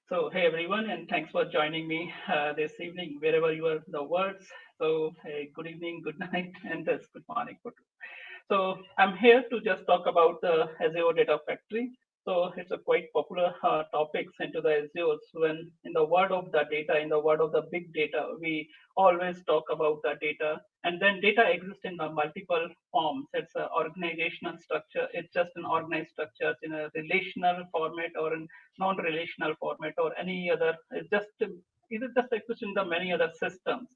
So, hey everyone, and thanks for joining me this evening, wherever you are in the world. So, hey, good evening, good night, and good morning. So I'm here to just talk about the Azure Data Factory. So it's a quite popular topic into the Azure. When in the world of the data, in the world of the big data, we always talk about the data, and then data exists in the multiple forms. It's an organizational structure. It's just an organized structure in a relational format or a non-relational format or any other. It just exists in the many other systems.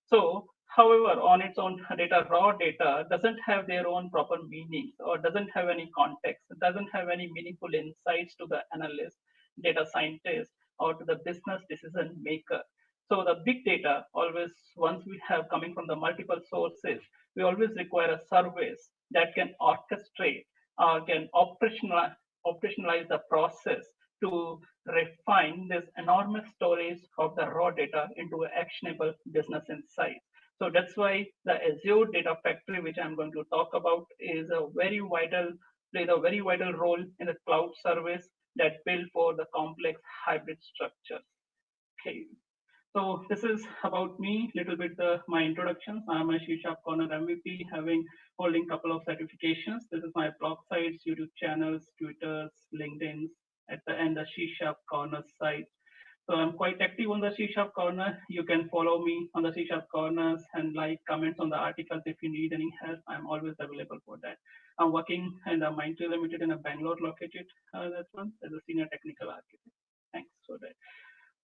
So, however, on its own, raw data doesn't have their own proper meanings or doesn't have any context, doesn't have any meaningful insights to the analyst, data scientist, or to the business decision maker. So the big data always, once we have coming from the multiple sources, we always require a service that can orchestrate or can operationalize the process to refine this enormous storage of the raw data into actionable business insights. So that's why the Azure Data Factory, which I'm going to talk about, plays a very vital role in the cloud service that built for the complex hybrid structures. Okay, so this is about me, little bit my introduction. I'm a C# Corner MVP, having holding couple of certifications. This is my blog sites, YouTube channels, Twitters, LinkedIn's, at the end the C# Corner site. So I'm quite active on the C# Corner. You can follow me on the C# Corners and like comments on the articles if you need any help. I'm always available for that. I'm working in the Mindtree Limited in a Bangalore located that one as a senior technical architect. Thanks for that.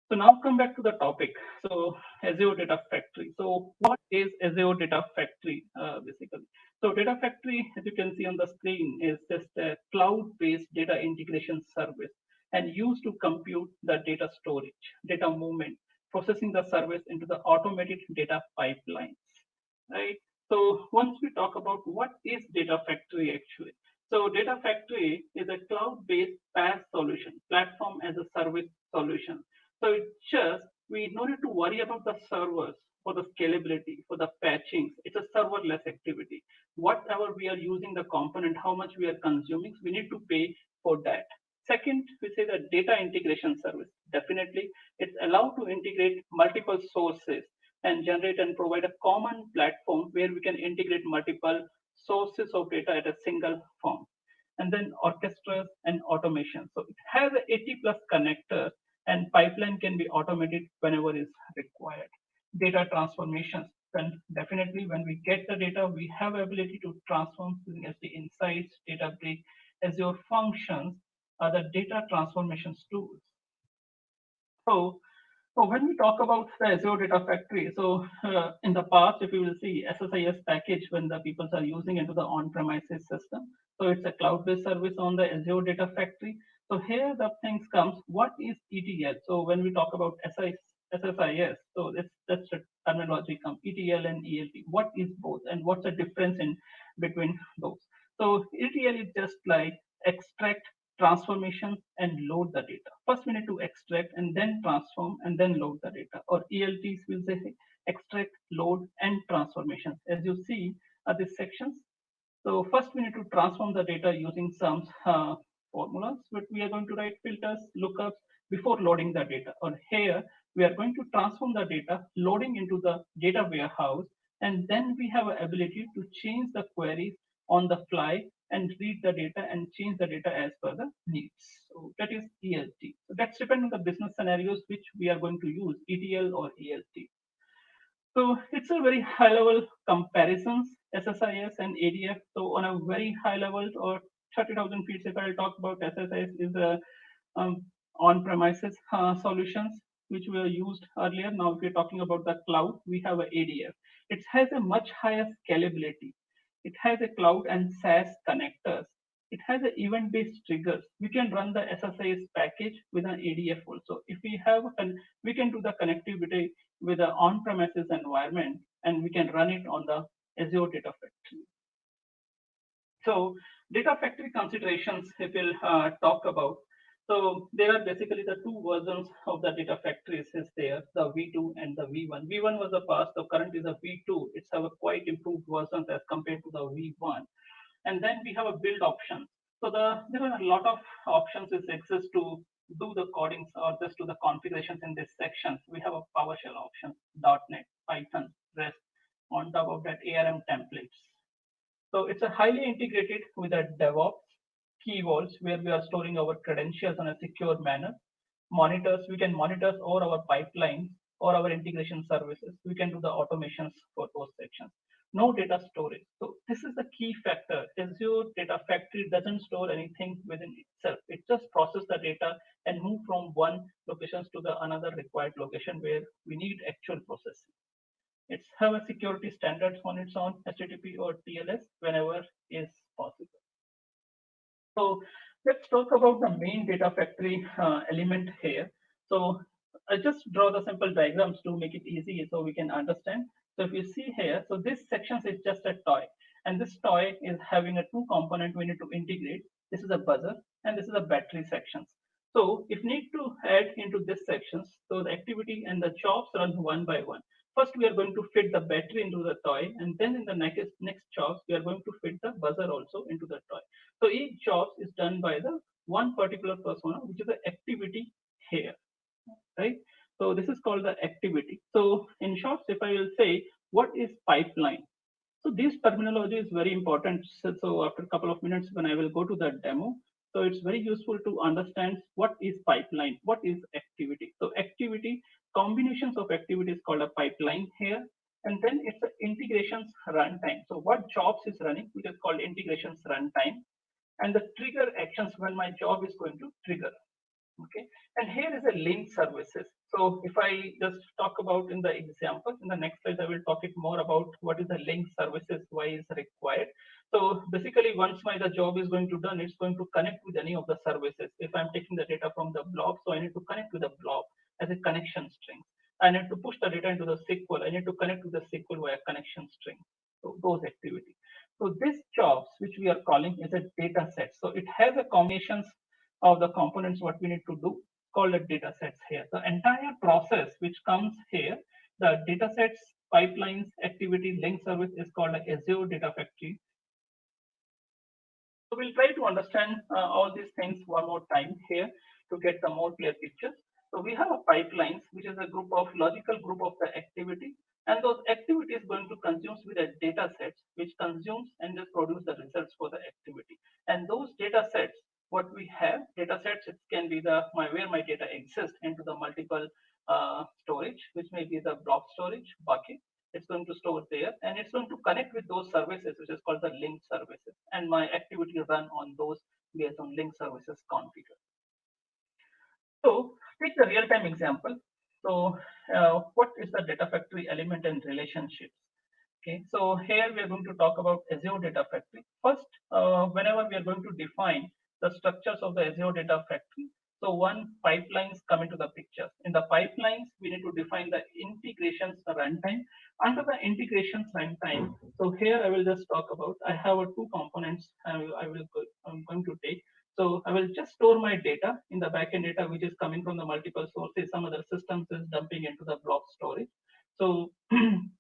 So now come back to the topic. So Azure Data Factory. So what is Azure Data Factory basically? So Data Factory, as you can see on the screen, is just a cloud-based data integration service and used to compute the data storage, data movement, processing the service into the automated data pipelines, right? So once we talk about what is Data Factory actually, so Data Factory is a cloud-based PaaS solution, platform as a service solution. So it's just we don't need to worry about the servers for the scalability, for the patching. It's a serverless activity. Whatever we are using the component, how much we are consuming, we need to pay for that. Second, we say the data integration service. Definitely, it's allowed to integrate multiple sources and generate and provide a common platform where we can integrate multiple sources of data at a single form. And then orchestras and automation. So it has 80 plus connectors and pipeline can be automated whenever is required. Data transformations. Then definitely when we get the data, we have ability to transform using SD Insights, Databricks, Azure Functions, other data transformations tools. So when we talk about the Azure Data Factory, in the past, if you will see SSIS package when the people are using into the on-premises system, so it's a cloud-based service on the Azure Data Factory. So here the things comes, what is ETL? So when we talk about SSIS, so that's the terminology come ETL and ELT. What is both, and what's the difference in between those? So ETL is just like extract, transformation, and load the data. First, we need to extract and then transform and then load the data. Or ELTs will say extract, load, and transformation. As you see these sections. So first, we need to transform the data using some formulas, but we are going to write filters, lookups before loading the data. Or here, we are going to transform the data, loading into the data warehouse, and then we have an ability to change the queries on the fly and read the data and change the data as per the needs. So that is ELT. So that's depending on the business scenarios which we are going to use, ETL or ELT. So it's a very high level comparisons, SSIS and ADF. So on a very high level or 30,000 feet, if I talk about SSIS is a um, on-premises solutions which were used earlier. Now, if we're talking about the cloud, we have a ADF. It has a much higher scalability. It has a cloud and SaaS connectors. It has an event-based triggers. We can run the SSIS package with an ADF also. If we have, we can do the connectivity with the on-premises environment, and we can run it on the Azure Data Factory. So Data Factory considerations, if we'll talk about. So there are basically the two versions of the Data Factories is there, the V2 and the V1. V1 was the past, the current is a V2. It's have a quite improved versions as compared to the V1. And then we have a build option. So there are a lot of options which exist to do the codings or just do the configurations in this section, we have a PowerShell option, .NET, Python, REST, on top of that ARM templates. So it's a highly integrated with a DevOps key vaults where we are storing our credentials in a secure manner. Monitors, we can monitor all our pipelines or our integration services. We can do the automations for those sections. No data storage. So this is the key factor. Azure Data Factory doesn't store anything within itself. It just processes the data and move from one locations to the another required location where we need actual processing. It's have a security standards on its own, HTTP or TLS whenever is possible. So let's talk about the main data factory element here. So I just draw the simple diagrams to make it easy so we can understand. So if you see here, so this section is just a toy, and this toy is having a two component we need to integrate. This is a buzzer and this is a battery sections. So if need to add into this sections, so the activity and the jobs run one by one. First, we are going to fit the battery into the toy, and then in the next jobs, we are going to fit the buzzer also into the toy. So each job is done by the one particular persona, which is the activity here, right? So this is called the activity. So in short, if I will say, what is pipeline? So this terminology is very important. So after a couple of minutes, when I will go to the demo, so it's very useful to understand what is pipeline, what is activity. So activity, combinations of activities called a pipeline here. And then it's the integrations runtime. So what jobs is running, which is called integrations runtime, and the trigger actions when my job is going to trigger. Okay, and here is a link services. So if I just talk about in the example, in the next slide I will talk it more about what is the link services, why is required. So basically once the job is going to done, it's going to connect with any of the services. If I'm taking the data from the blob, so I need to connect with the blob as a connection string. I need to push the data into the SQL. I need to connect with the SQL via connection string. So those activities. So this jobs, which we are calling, is a data set. So it has a combinations of the components what we need to do called the data sets here. The entire process which comes here, the data sets, pipelines, activity, link service is called a Azure Data Factory. So we'll try to understand all these things one more time here to get the more clear picture. So we have a pipelines, which is a group of logical group of the activity, and those activities going to consume with a data sets, which consumes and just produce the results for the activity. And those data sets, what we have, data sets, it can be the where my data exists into the multiple storage, which may be the blob storage bucket. It's going to store there, and it's going to connect with those services, which is called the link services, and my activity run on those based on link services configured. So take the real-time example. So what is the data factory element and relationships? Okay, so here we are going to talk about Azure Data Factory. First, whenever we are going to define the structures of the Azure Data Factory, so one, pipelines come into the picture. In the pipelines, we need to define the integrations runtime. Under the integrations runtime, so here I will just talk about, I have two components I'm going to take. So I will just store my data in the backend data, which is coming from the multiple sources. Some other systems is dumping into the blob storage. So,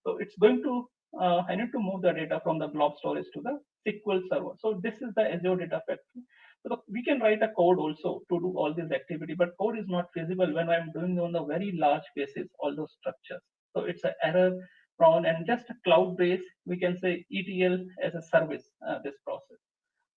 so it's going to, I need to move the data from the blob storage to the SQL server. So this is the Azure Data Factory. So we can write a code also to do all this activity, but code is not feasible when I'm doing on a very large basis, all those structures. So it's an error prone, and just a cloud base, we can say ETL as a service, this process.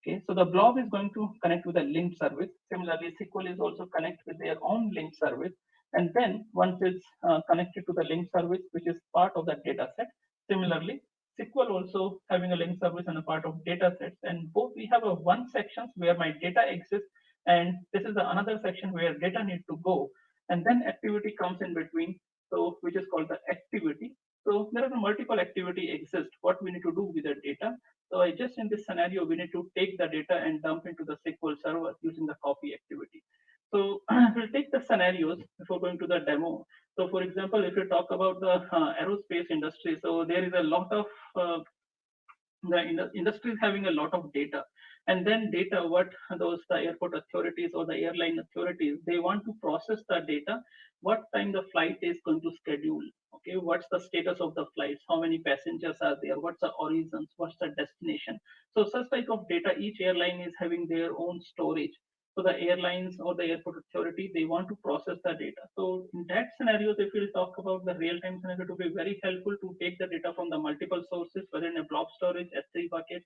Okay, so the blob is going to connect with a link service. Similarly, SQL is also connect with their own link service. And then once it's connected to the link service, which is part of the data set, similarly, SQL also having a link service and a part of data sets. And both we have a one sections where my data exists, and this is the another section where data need to go. And then activity comes in between, so which is called the activity. So there are multiple activity exist. What we need to do with the data. So I just in this scenario, we need to take the data and dump into the SQL server using the copy activity. So we'll take the scenarios before going to the demo. So for example, if you talk about the aerospace industry, so there is a lot of the industry is having a lot of data, and then data what those the airport authorities or the airline authorities, they want to process the data, what time the flight is going to schedule, okay, what's the status of the flights, how many passengers are there, what's the origins, what's the destination. So such type of data, each airline is having their own storage, So the airlines or the airport authority, they want to process the data. So in that scenario, if we'll talk about the real-time scenario, to be very helpful to take the data from the multiple sources, whether in a blob storage, S3 bucket,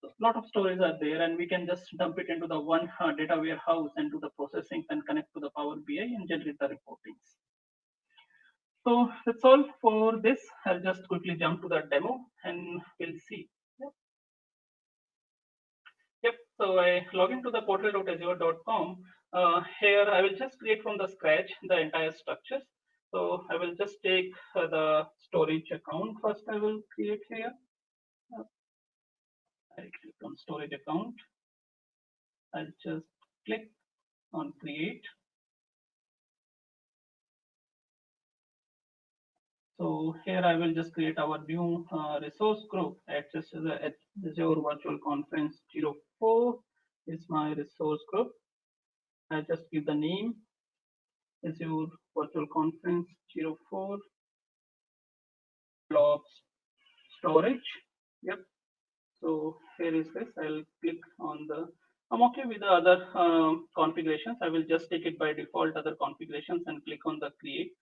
a lot of stories are there, and we can just dump it into the one data warehouse and do the processing and connect to the Power BI and generate the reportings. So that's all for this. I'll just quickly jump to the demo and we'll see. Yep. So I log into the portal.azure.com. Here I will just create from the scratch the entire structures. So I will just take the storage account first. I will create here. I click on storage account. I'll just click on create. So here I will just create our new resource group. Access to the Azure Virtual Conference 04 is my resource group. I just give the name Azure Virtual Conference 04 blobs storage. Yep. So here is this. I'll click on the. I'm okay with the other configurations. I will just take it by default other configurations and click on the create.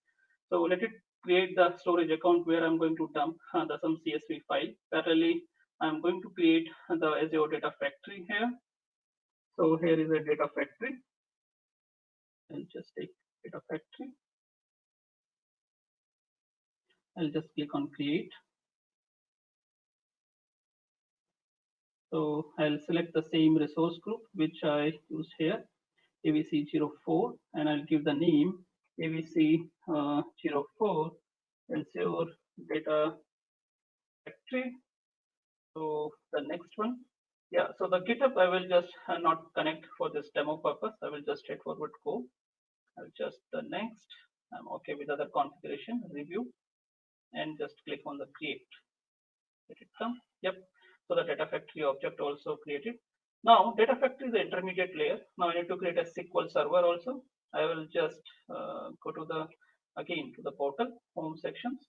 So let it create the storage account where I'm going to dump some CSV file. Parallelly, I'm going to create the Azure Data Factory here. So here is a Data Factory. I'll just take Data Factory. I'll just click on create. So I'll select the same resource group which I used here, AVC04, and I'll give the name AVC04 Azure Data Factory. So the next one, yeah. So the GitHub I will just not connect for this demo purpose. I will just straightforward go. I'll just the next. I'm okay with other configuration review, and just click on the create. Let it come. Yep. So the Data Factory object also created. Now Data Factory is the intermediate layer. Now I need to create a SQL server also. I will just go to the again to the portal home sections.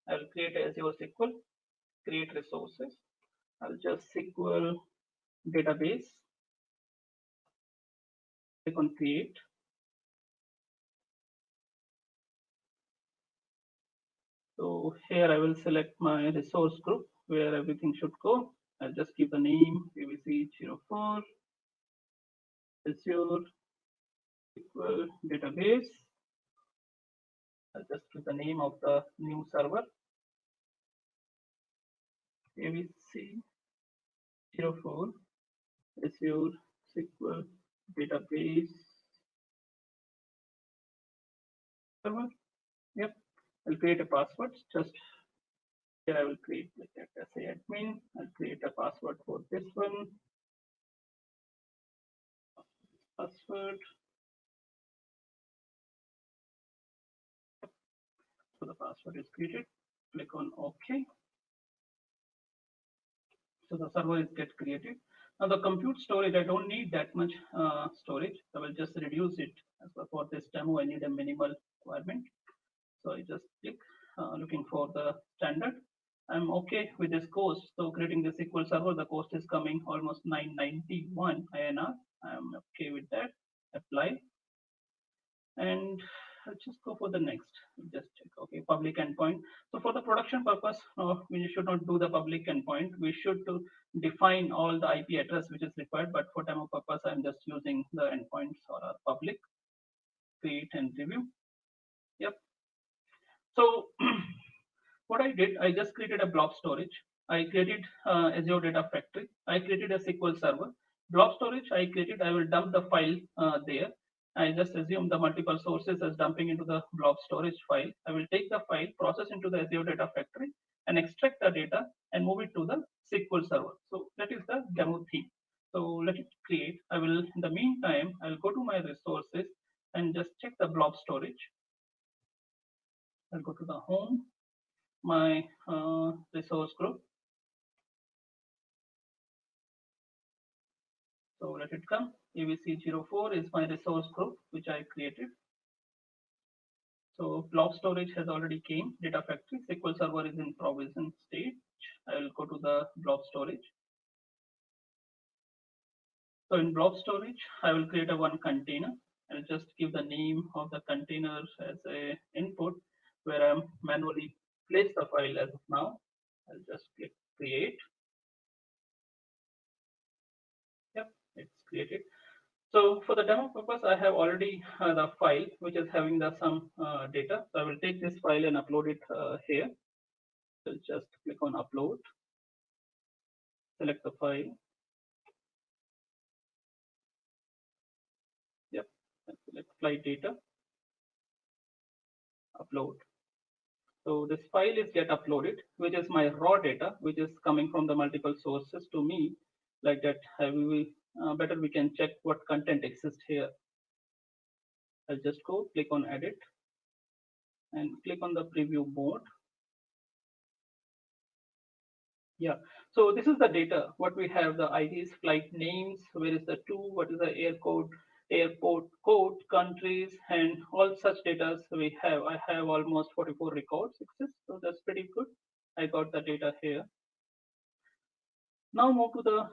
I will create Azure SQL, create resources. I'll just SQL database. Click on create. So here I will select my resource group where everything should go. I'll just give the name AVC04 Azure SQL database. I'll just give the name of the new server AVC04 Azure SQL database server. Yep. I'll create a password. Just here I will create like that as a admin. I'll create a password for this one. Password. So the password is created. Click on OK. So the server is get created. Now the compute storage, I don't need that much storage. I will just reduce it. As for this demo, I need a minimal requirement. So I just click looking for the standard. I'm okay with this cost. So creating the SQL server, the cost is coming almost 991 INR. I'm okay with that. Apply. And let's just go for the next. Just check. Okay, public endpoint. So for the production purpose, we should not do the public endpoint. We should to define all the IP address which is required. But for demo purpose, I'm just using the endpoints or public. Create and review. Yep. So what I did, I just created a blob storage. I created Azure Data Factory. I created a SQL server. Blob storage I created, I will dump the file there. I just assume the multiple sources as dumping into the blob storage file. I will take the file, process into the Azure Data Factory, and extract the data and move it to the SQL server. So that is the demo theme. So let it create. I will, in the meantime, I'll go to my resources and just check the blob storage. I'll go to the home, my resource group. So let it come. AVC04 is my resource group which I created. So blob storage has already came. Data Factory SQL Server is in provision stage. I will go to the blob storage. So in blob storage, I will create a one container. I'll just give the name of the container as a input where I'm manually place the file as of now. I'll just click create. Yep, it's created. So for the demo purpose, I have already the file which is having the some data. So I will take this file and upload it here. So just click on upload, select the file. Yep, and select flight data, upload. So this file is get uploaded, which is my raw data, which is coming from the multiple sources to me. Like that, we will better we can check what content exists here. I'll just go click on edit and click on the preview mode. Yeah, so this is the data. What we have, the IDs, flight names, where is the to, what is the air code, airport code, countries, and all such data we have. I have almost 44 records exist, so that's pretty good. I got the data here. Now move to the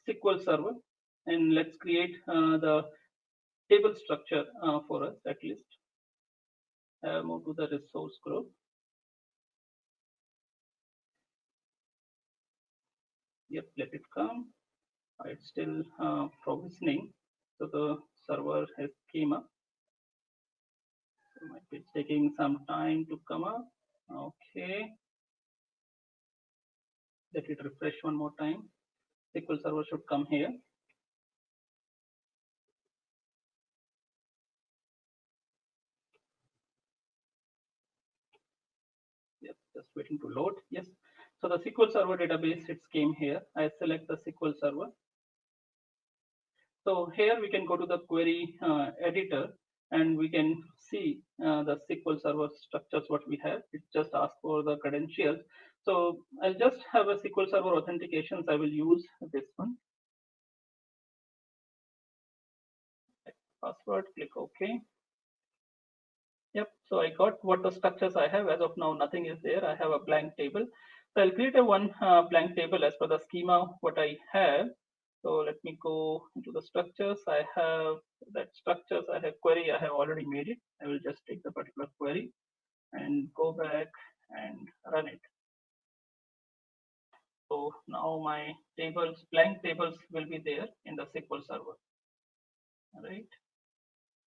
SQL Server and let's create the table structure for us at least. Move to the resource group. Yep, let it come. It's still provisioning, so the server has came up. So might be taking some time to come up. Okay, let it refresh one more time. SQL Server should come here. Yep, just waiting to load. Yes. So the SQL Server database, it came here. I select the SQL Server. So here we can go to the query editor and we can see the SQL Server structures what we have. It just asks for the credentials. So I'll just have a SQL Server authentications. I will use this one. Password, click OK. Yep, so I got what the structures I have. As of now, nothing is there. I have a blank table. So I'll create a one blank table as per the schema what I have. So let me go into the structures. I have that structures. I have query. I have already made it. I will just take the particular query and go back and run it. So now my tables, blank tables will be there in the SQL Server. All right.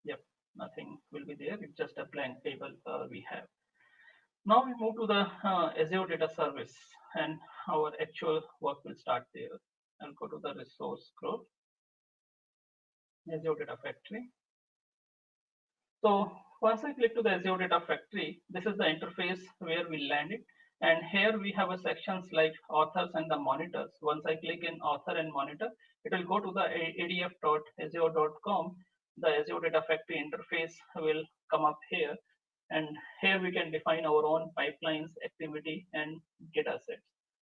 Yep, nothing will be there. It's just a blank table we have. Now we move to the Azure Data Service and our actual work will start there. I'll go to the resource group, Azure Data Factory. So once I click to the Azure Data Factory, this is the interface where we landed. And here we have a sections like authors and the monitors. Once I click in author and monitor, it will go to the adf.azure.com. The Azure Data Factory interface will come up here. And here we can define our own pipelines, activity, and data sets.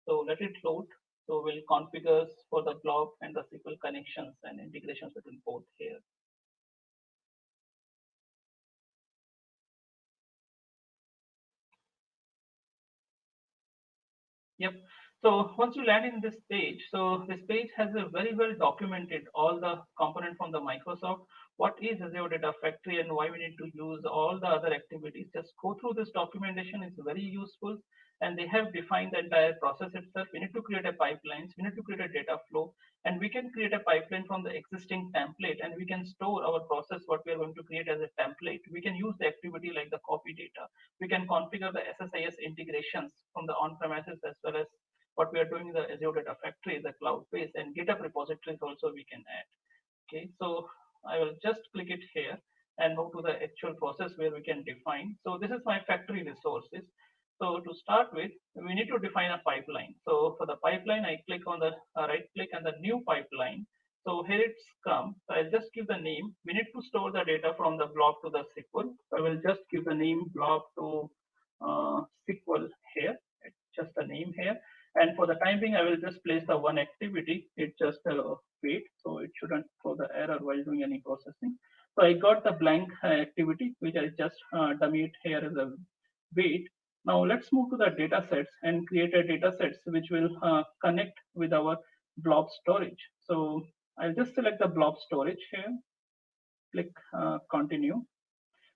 So let it load. So we'll configure for the blob and the SQL connections and integrations between both here. Yep. So once you land in this page, so this page has a very well documented all the component from the Microsoft. What is Azure Data Factory and why we need to use all the other activities? Just go through this documentation. It's very useful, and they have defined the entire process itself. We need to create a pipelines. We need to create a data flow, and we can create a pipeline from the existing template, and we can store our process what we are going to create as a template. We can use the activity like the copy data. We can configure the SSIS integrations from the on-premises as well as what we are doing in the Azure Data Factory, the cloud base, and GitHub repositories also we can add. Okay, so I will just click it here and move to the actual process where we can define. So this is my factory resources. So to start with, we need to define a pipeline. So for the pipeline, I click on the right click and the new pipeline. So here it's come. So I'll just give the name. We need to store the data from the blob to the SQL. So I will just give the name blob to SQL here. It's just a name here. And for the time being, I will just place the one activity. It just wait, so it shouldn't throw the error while doing any processing. So I got the blank activity, which I just dummy it here as a wait. Now let's move to the data sets and create a data sets which will connect with our blob storage. So I'll just select the blob storage here, click continue.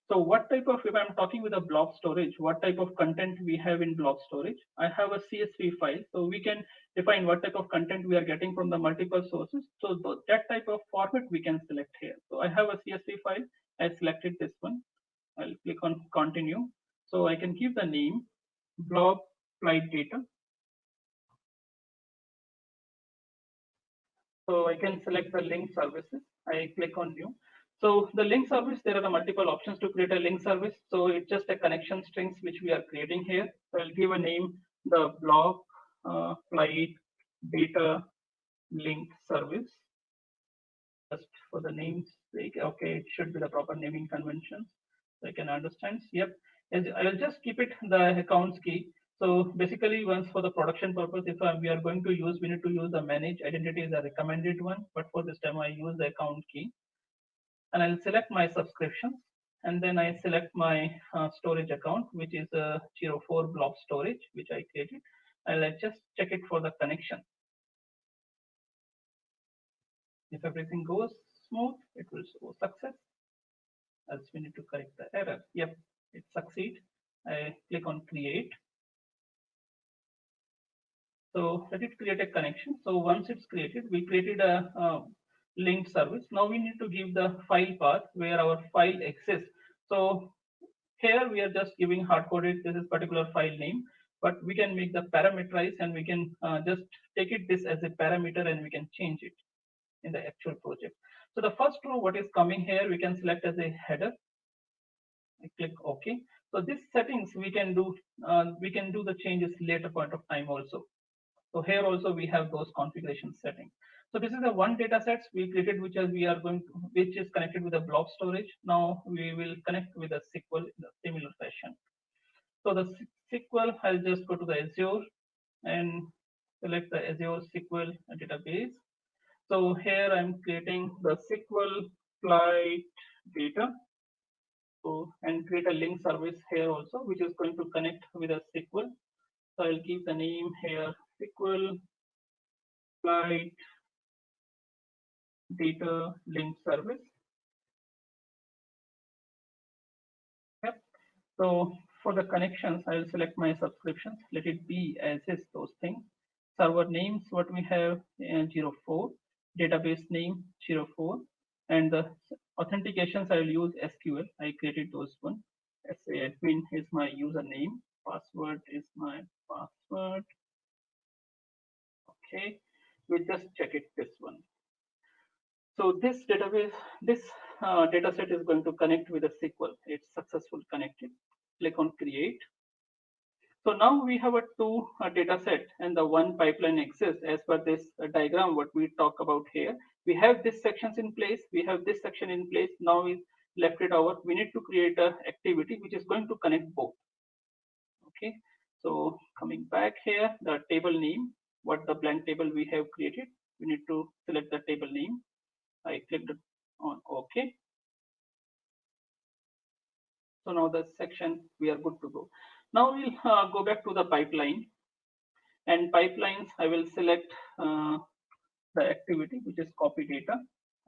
So what type of, if I'm talking with a blob storage, what type of content we have in blob storage? I have a CSV file, so we can define what type of content we are getting from the multiple sources. So that type of format we can select here. So I have a CSV file. I selected this one. I'll click on continue. So I can give the name blob flight data. So I can select the link services. I click on new. So the link service, there are the multiple options to create a link service. So it's just a connection strings which we are creating here. So I'll give a name, the blob flight data link service. Just for the name's sake, okay, it should be the proper naming conventions. So I can understand. Yep. I will just keep it the accounts key. So basically, once for the production purpose, if we are going to use, we need to use the manage identity as a recommended one. But for this time, I use the account key, and I'll select my subscriptions, and then I select my storage account, which is a 04 blob storage, which I created. I'll just check it for the connection. If everything goes smooth, it will show success. Else we need to correct the error. Yep, it succeed. I click on create. So let it create a connection. So once it's created, we created a linked service. Now we need to give the file path where our file exists. So here we are just giving hard coded this is particular file name, but we can make the parameterize and we can just take it this as a parameter and we can change it in the actual project. So the first row, what is coming here, we can select as a header. I click OK. So this settings we can do the changes later point of time also. So here also we have those configuration settings. So this is the one data sets we created, which is connected with a blob storage. Now we will connect with a SQL in a similar fashion. So the SQL, I'll just go to the Azure and select the Azure SQL database. So here I'm creating the SQL flight data. So and create a link service here also, which is going to connect with a SQL. So I'll give the name here SQL flight data link service. Yep. So for the connections, I will select my subscriptions. Let it be as is those things. Server names, what we have 04, database name 04, and the authentications I will use SQL. I created those one. SA admin is my username. Password is my password. Okay, we just check it this one. So this database, this data set is going to connect with a SQL. It's successful connected. Click on create. So now we have a two data set and the one pipeline exists as per this diagram what we talk about here. We have these sections in place. We have this section in place. Now we left it over. We need to create a activity which is going to connect both. Okay. So coming back here, the table name, what the blank table we have created, we need to select the table name. I clicked on OK. So now the section we are good to go. Now we'll go back to the pipeline, and pipelines I will select the activity which is copy data.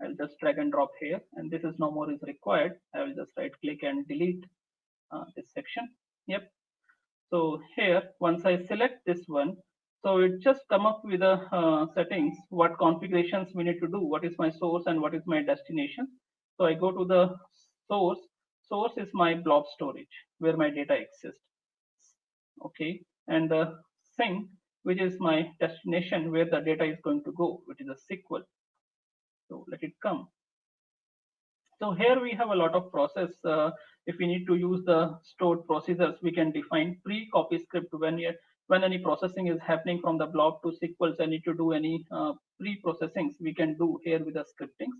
I'll just drag and drop here, and this is no more is required. I will just right click and delete this section. Yep. So here once I select this one, so it just come up with the settings, what configurations we need to do, what is my source and what is my destination. So I go to the source. Source is my blob storage where my data exists. Okay, and the sink, which is my destination where the data is going to go, which is a SQL. So let it come. So here we have a lot of process. If we need to use the stored procedures, we can define pre-copy script when any processing is happening from the blob to SQLs. I need to do any pre-processings we can do here with the scriptings.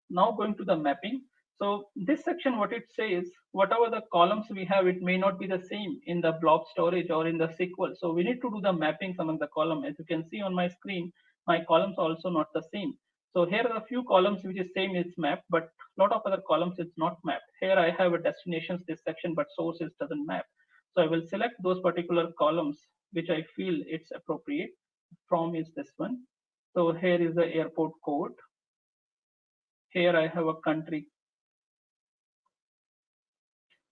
Now going to the mapping. So this section, what it says, whatever the columns we have, it may not be the same in the blob storage or in the SQL. So we need to do the mappings among the column. As you can see on my screen, my columns are also not the same. So here are a few columns which is same, it's mapped, but a lot of other columns it's not mapped. Here I have a destinations this section, but sources doesn't map. So I will select those particular columns which I feel it's appropriate. From is this one. So here is the airport code. Here I have a country.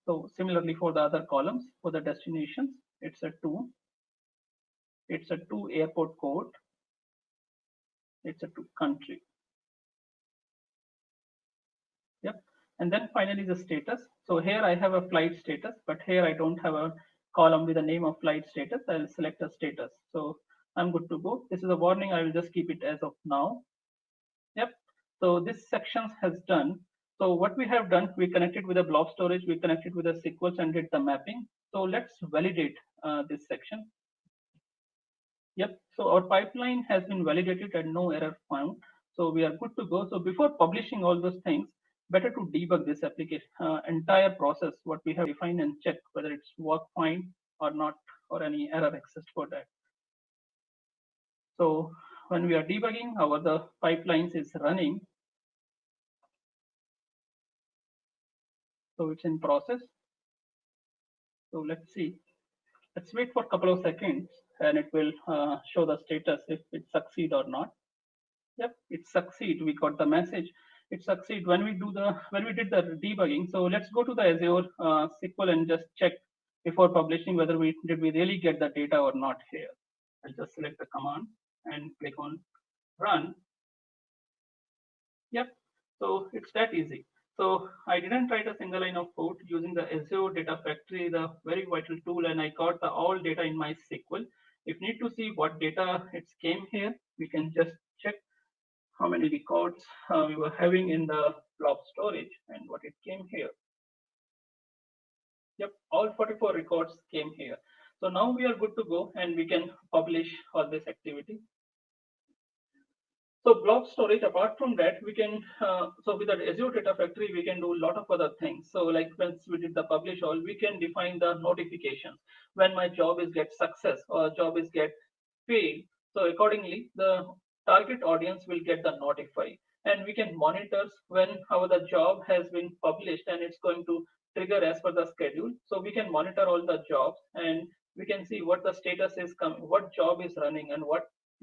So similarly for the other columns, for the destinations, it's a 2. It's a 2 airport code. It's a 2 country. Yep. And then finally the status. So here I have a flight status, but here I don't have a column with the name of flight status. I'll select a status. So I'm good to go. This is a warning. I will just keep it as of now. Yep. So this section has done. So what we have done, we connected with a blob storage, we connected with a SQL and did the mapping. So let's validate this section. Yep. So our pipeline has been validated and no error found. So we are good to go. So before publishing all those things, better to debug this application, entire process, what we have defined, and check whether it's work fine or not, or any error exists for that. So when we are debugging, the pipelines is running. So it's in process. So let's see. Let's wait for a couple of seconds and it will show the status if it succeed or not. Yep, it succeed. We got the message. It succeed when we did the debugging. So let's go to the Azure SQL and just check before publishing whether we really get the data or not here. I'll just select the command and click on run. Yep. So it's that easy. So I didn't write a single line of code using the Azure Data Factory, the very vital tool, and I got the all data in my SQL. If need to see what data it's came here, we can just check how many records we were having in the blob storage and what it came here. Yep, all 44 records came here. So now we are good to go and we can publish all this activity. So blob storage, apart from that, we can, so with the Azure Data Factory, we can do a lot of other things. So like once we did the publish all, we can define the notifications when my job is get success or job is get failed. So accordingly, the target audience will get the notify, and we can monitor when how the job has been published and it's going to trigger as per the schedule. So we can monitor all the jobs and we can see what the status is coming, what job is running, and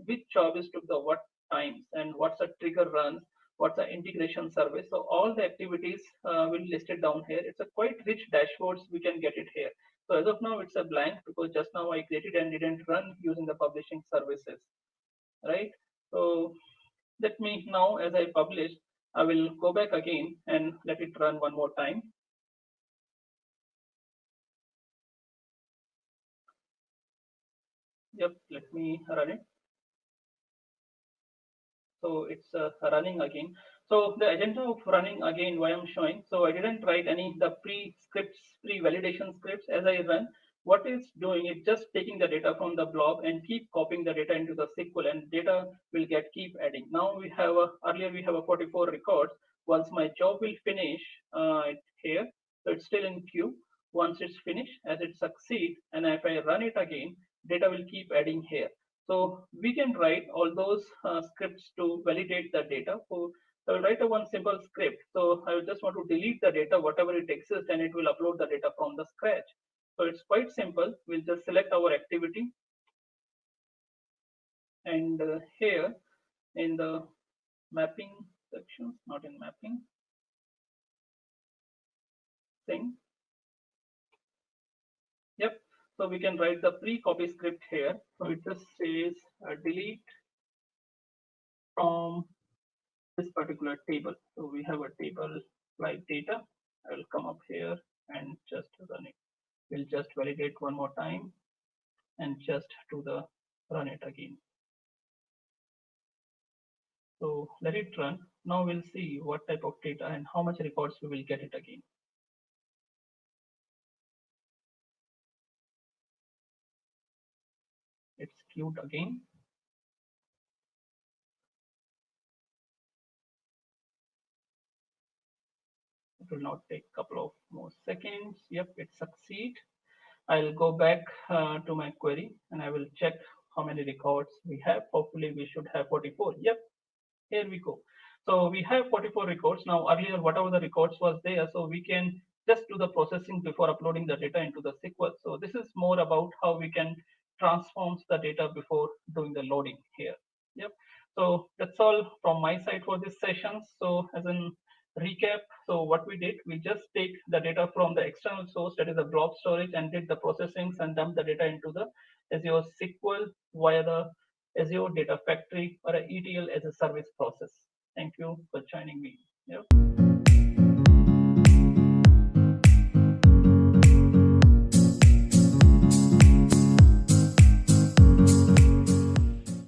which job is took the what times, and what's the trigger runs, what's the integration service. So all the activities will be listed down here. It's a quite rich dashboards. We can get it here. So as of now, it's a blank because just now I created and didn't run using the publishing services, right? So let me now, as I publish, I will go back again and let it run one more time. Yep, let me run it. So it's running again. So the agenda of running again, why I'm showing. So I didn't write any the pre-scripts, pre-validation scripts as I run. What it's doing, it's just taking the data from the blob and keep copying the data into the SQL, and data will get keep adding. Now we have earlier we have a 44 records. Once my job will finish here, so it's still in queue. Once it's finished, as it succeeds, and if I run it again, data will keep adding here. So we can write all those scripts to validate the data. So I will write a one simple script. So I will just want to delete the data, whatever it exists, and it will upload the data from the scratch. So it's quite simple. We'll just select our activity. And here in the mapping section, not in mapping, thing. Yep. So we can write the pre-copy script here. So it just says delete from this particular table. So we have a table like data. I will come up here and just run it. We'll just validate one more time and just do the run it again. So let it run. Now we'll see what type of data and how much records we will get it again. It's queued again. It will not take a couple of more seconds. Yep, it succeed. I'll go back to my query and I will check how many records we have. Hopefully we should have 44. Yep, here we go. So we have 44 records. Now earlier, whatever the records was there, so we can just do the processing before uploading the data into the SQL. So this is more about how we can transform the data before doing the loading here. Yep. So that's all from my side for this session. So as in recap, so what we did, we just take the data from the external source, that is the blob storage, and did the processings and dump the data into the Azure SQL via the Azure Data Factory or a ETL as a service process. Thank you for joining me. Yeah.